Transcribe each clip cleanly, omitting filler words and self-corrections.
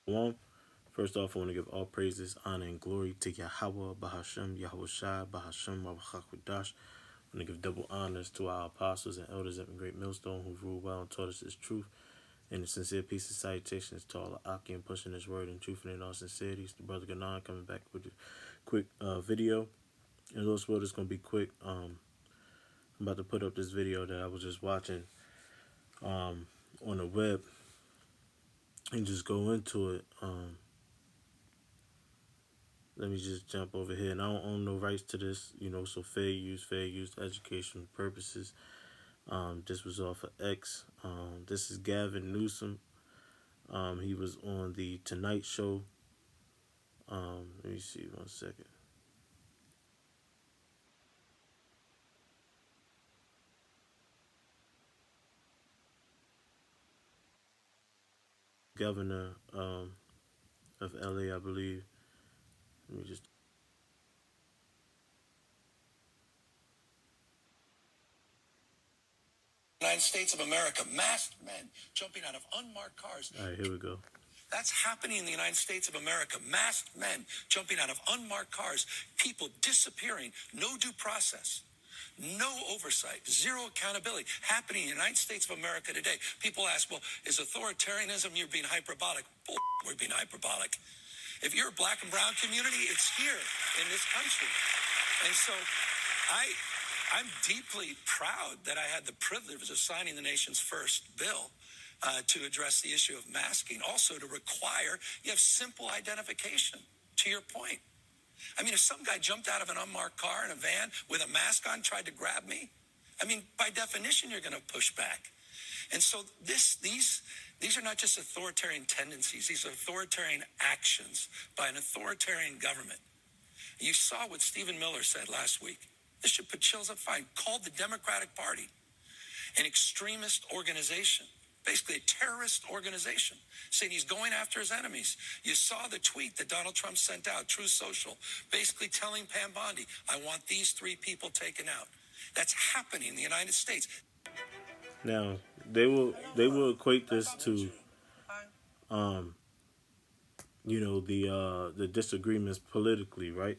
One, first off, I want to give all praises, honor, and glory to Yahweh, Bahashem, Yahweh Shai, Bahashem, Rabachakwadash. I want to give double honors to our apostles and elders at the Great Millstone who ruled well and taught us this truth. And a sincere peace and salutations to all the Aki and pushing this word in truth and in all sincerity. It's the brother Ganon coming back with a quick video. And this word is going to be quick. I'm about to put up this video that I was just watching on the web and just go into it. Let me just jump over here. And I don't own no rights to this, so fair use, educational purposes. This was off of X. This is Gavin Newsom. He was on the Tonight Show. Let me see 1 second. Governor of LA, I believe. Let me just. United States of America, masked men jumping out of unmarked cars. All right, here we go. That's happening in the United States of America. Masked men jumping out of unmarked cars, people disappearing, no due process, no oversight, zero accountability happening in the United States of America today. People ask, well, is authoritarianism, you're being hyperbolic? Bull, we're being hyperbolic. If you're a black and brown community, it's here in this country. And so I'm deeply proud that I had the privilege of signing the nation's first bill to address the issue of masking. Also to require you have simple identification, to your point. I mean, if some guy jumped out of an unmarked car in a van with a mask on, tried to grab me, I mean, by definition, you're going to push back. And so these are not just authoritarian tendencies. These are authoritarian actions by an authoritarian government. You saw what Stephen Miller said last week. This should put chills up fine. Called the Democratic Party an extremist organization, basically a terrorist organization, saying he's going after his enemies. You saw the tweet that Donald Trump sent out, Truth Social, basically telling Pam Bondi, I want these three people taken out. That's happening in the United States. Now they will equate this to the disagreements politically, right?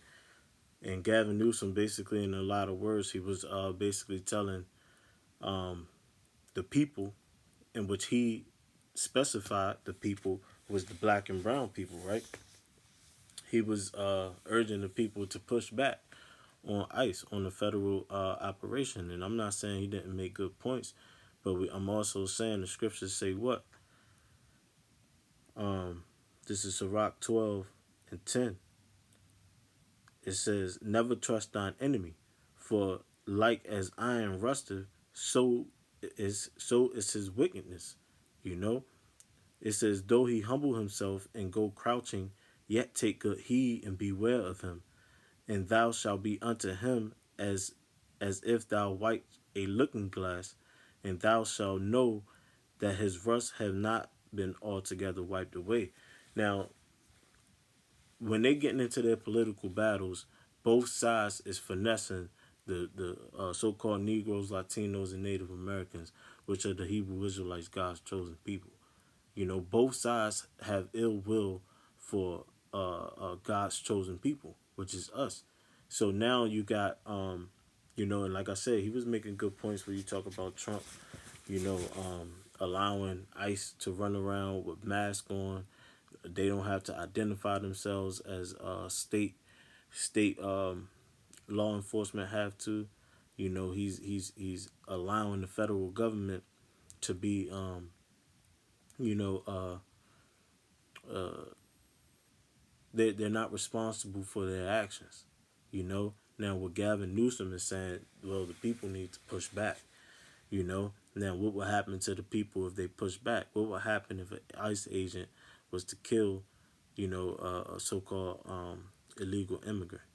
And Gavin Newsom, basically, in a lot of words, he was basically telling the people, in which he specified the people was the black and brown people, right? He was urging the people to push back on ICE, on the federal operation. And I'm not saying he didn't make good points, but I'm also saying the scriptures say what? This is Sirach 12:10. It says, never trust thine enemy, for like as iron rusteth, so is his wickedness. You know? It says, though he humble himself and go crouching, yet take good heed and beware of him. And thou shalt be unto him as if thou wipe a looking glass, and thou shalt know that his rust have not been altogether wiped away. Now, when they getting into their political battles, both sides is finessing the so-called Negroes, Latinos, and Native Americans, which are the Hebrew Israelites, God's chosen people. Both sides have ill will for God's chosen people, which is us. So now you got, and like I said, he was making good points where you talk about Trump, allowing ICE to run around with masks on. They don't have to identify themselves as state law enforcement have to. He's allowing the federal government to be you know they're not responsible for their actions. Now what Gavin Newsom is saying, well, the people need to push back. Now what will happen to the people if they push back? What will happen if an ICE agent was to kill a so-called illegal immigrant,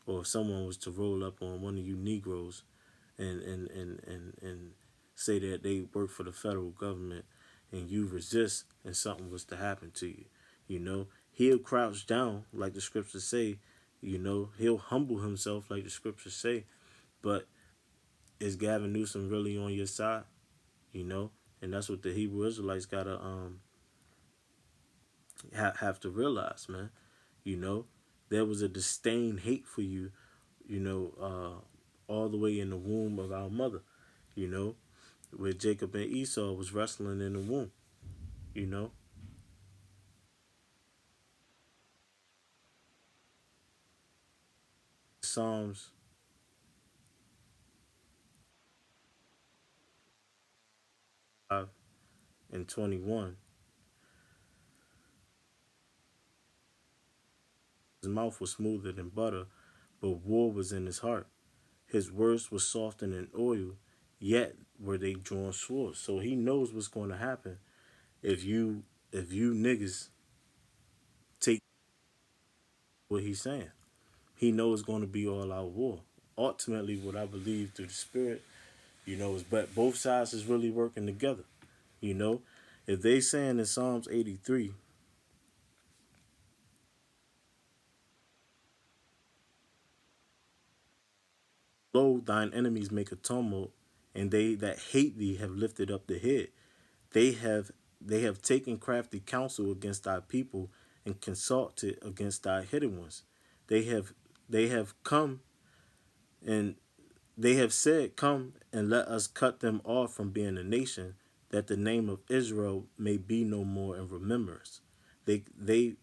or if someone was to roll up on one of you Negroes and say that they work for the federal government and you resist and something was to happen to you, he'll crouch down like the scriptures say, he'll humble himself like the scriptures say, but is Gavin Newsom really on your side? And that's what the Hebrew Israelites gotta have to realize, man. You know, there was a disdain, hate for you. You know, all the way in the womb of our mother. You know, where Jacob and Esau was wrestling in the womb. You know, Psalms 5:21. His mouth was smoother than butter, but war was in his heart. His words were softer than oil, yet were they drawn swords. So he knows what's going to happen if you niggas take what he's saying. He knows it's going to be all out war. Ultimately, what I believe through the spirit, is but both sides is really working together. You know, if they saying in Psalms 83, lo, thine enemies make a tumult, and they that hate thee have lifted up the head. They have they have taken crafty counsel against thy people and consulted against thy hidden ones. They have they have come and they have said, come and let us cut them off from being a nation, that the name of Israel may be no more in remembrance. They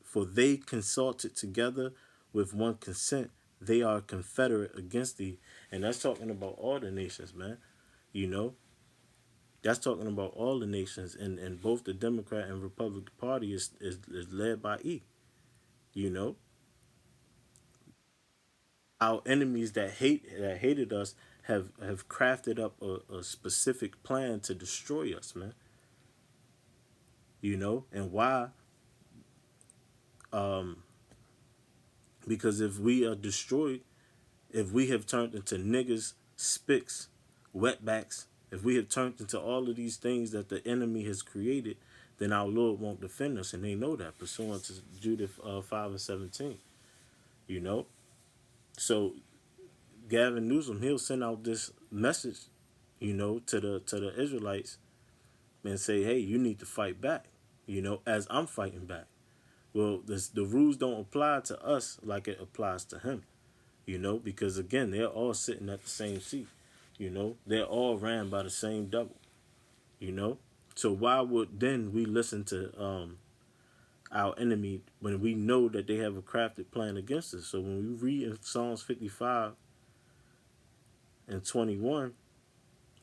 consulted together with one consent. They are confederate against thee. And that's talking about all the nations, man. You know, that's talking about all the nations, and both the Democrat and Republican Party is led by E. You know, our enemies that hated us have crafted up a specific plan to destroy us, man. You know, and why? Because if we are destroyed, if we have turned into niggas, spicks, wetbacks, if we have turned into all of these things that the enemy has created, then our Lord won't defend us, and they know that, pursuant to Judith 5:17. You know, so Gavin Newsom, he'll send out this message, to the Israelites and say, hey, you need to fight back, as I'm fighting back. Well, the rules don't apply to us like it applies to him, because again, they're all sitting at the same seat, they're all ran by the same devil, you know. So why would then we listen to our enemy when we know that they have a crafted plan against us? So when we read in Psalms 55:21,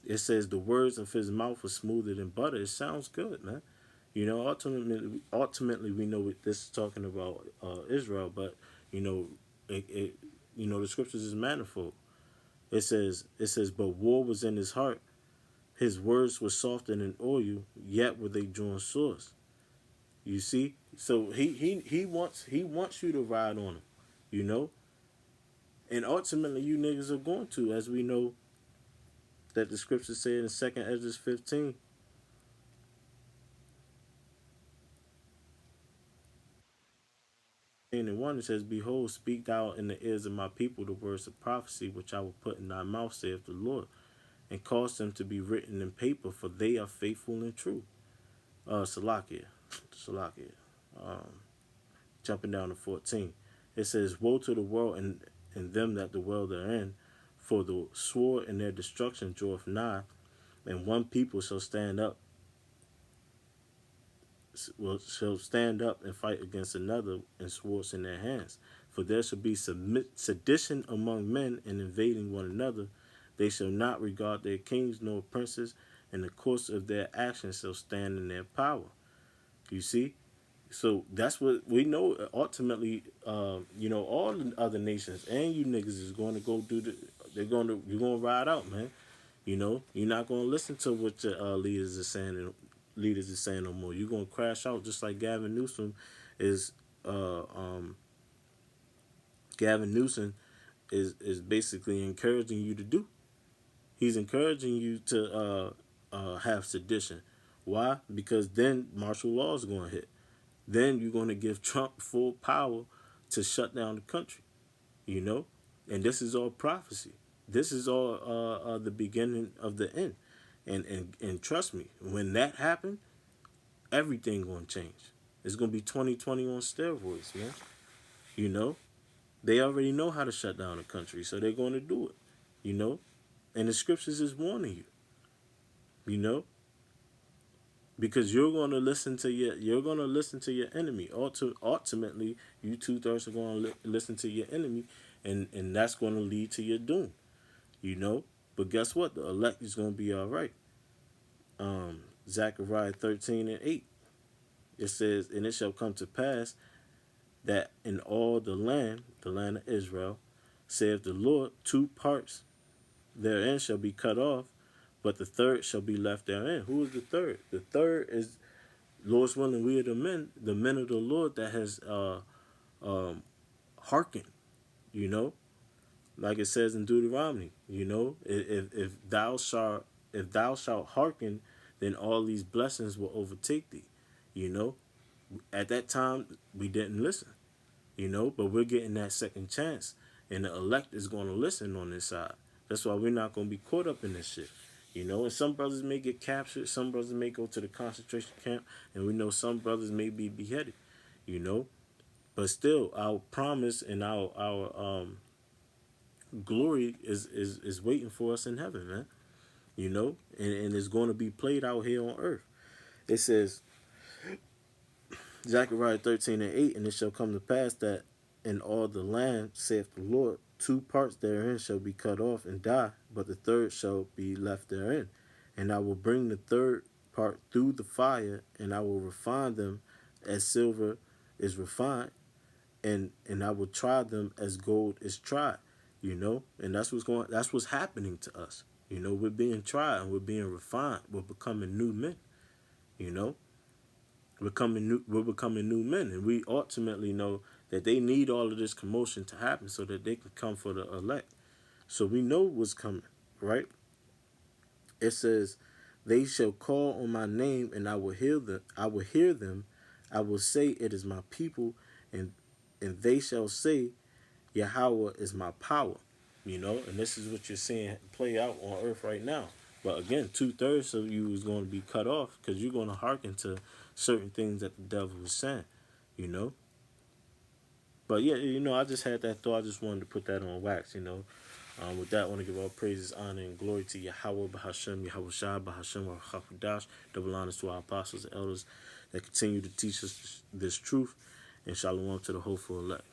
it says the words of his mouth are smoother than butter. It sounds good, man. Ultimately, we know what this is talking about Israel, but you know, the scriptures is manifold. It says, but war was in his heart. His words were softer than oil, yet were they drawn swords. You see, so he wants you to ride on him, you know, and ultimately you niggas are going to, as we know that the scriptures say in Second Ezra 15. And 1, it says, behold, speak thou in the ears of my people the words of prophecy which I will put in thy mouth, saith the Lord, and cause them to be written in paper, for they are faithful and true. Salakia. Jumping down to 14. It says, woe to the world and them that dwell therein, for the sword and their destruction draweth nigh, and one people shall stand up and fight against another, and swords in their hands. For there shall be sedition among men, and invading one another. They shall not regard their kings nor princes, and the course of their actions shall stand in their power. You see? So that's what we know. Ultimately, all the other nations and you niggas is going to go do the. You're going to ride out, man. You're not going to listen to what your leaders is saying no more. You're going to crash out just like is. Uh, um, Gavin Newsom is basically encouraging you to do. He's encouraging you to have sedition. Why? Because then martial law is going to hit. Then you're going to give Trump full power to shut down the country. You know, and this is all prophecy. This is all the beginning of the end. And trust me, when that happened, everything gonna change. It's gonna be 2020 on steroids, man. You know, they already know how to shut down a country, so they're going to do it. You know, and the scriptures is warning you. You know, because you're going to listen to your enemy. Ultimately, you 2/3 are going to listen to your enemy, and that's going to lead to your doom. You know, but guess what? The elect is going to be all right. Zechariah 13:8. It says, "And it shall come to pass that in all the land of Israel, saith the Lord, two parts therein shall be cut off, but the third shall be left therein." Who is the third? The third is, Lord's willing, we are the men of the Lord that has hearkened. You know, like it says in Deuteronomy. You know, if thou shalt hearken, then all these blessings will overtake thee. You know, at that time we didn't listen. You know, but we're getting that second chance, and the elect is going to listen on this side. That's why we're not going to be caught up in this shit. You know, and some brothers may get captured, some brothers may go to the concentration camp, and we know some brothers may be beheaded. You know, but still, our promise and our glory is waiting for us in heaven, man. You know, and it's going to be played out here on earth. It says, Zechariah 13:8, "And it shall come to pass that in all the land, saith the Lord, two parts therein shall be cut off and die, but the third shall be left therein. And I will bring the third part through the fire, and I will refine them as silver is refined, and I will try them as gold is tried." You know, and that's what's happening to us. You know, we're being tried and we're being refined. We're becoming new men. You know, we're becoming new men, and we ultimately know that they need all of this commotion to happen so that they can come for the elect. So we know what's coming, right? It says, "They shall call on my name, and I will hear them. I will hear them. I will say, it is my people, and they shall say, Yahweh is my power." You know, and this is what you're seeing play out on earth right now. But again, 2/3 of you is going to be cut off because you're going to hearken to certain things that the devil is saying. You know, but yeah, you know, I just had that thought. I just wanted to put that on wax. You know, with that, I want to give all praises, honor, and glory to Yahweh, Bahashem, Yahweh Shai, Bahashem, Hakudash. Double honors to our apostles and elders that continue to teach us this truth. And shalom to the hopeful elect.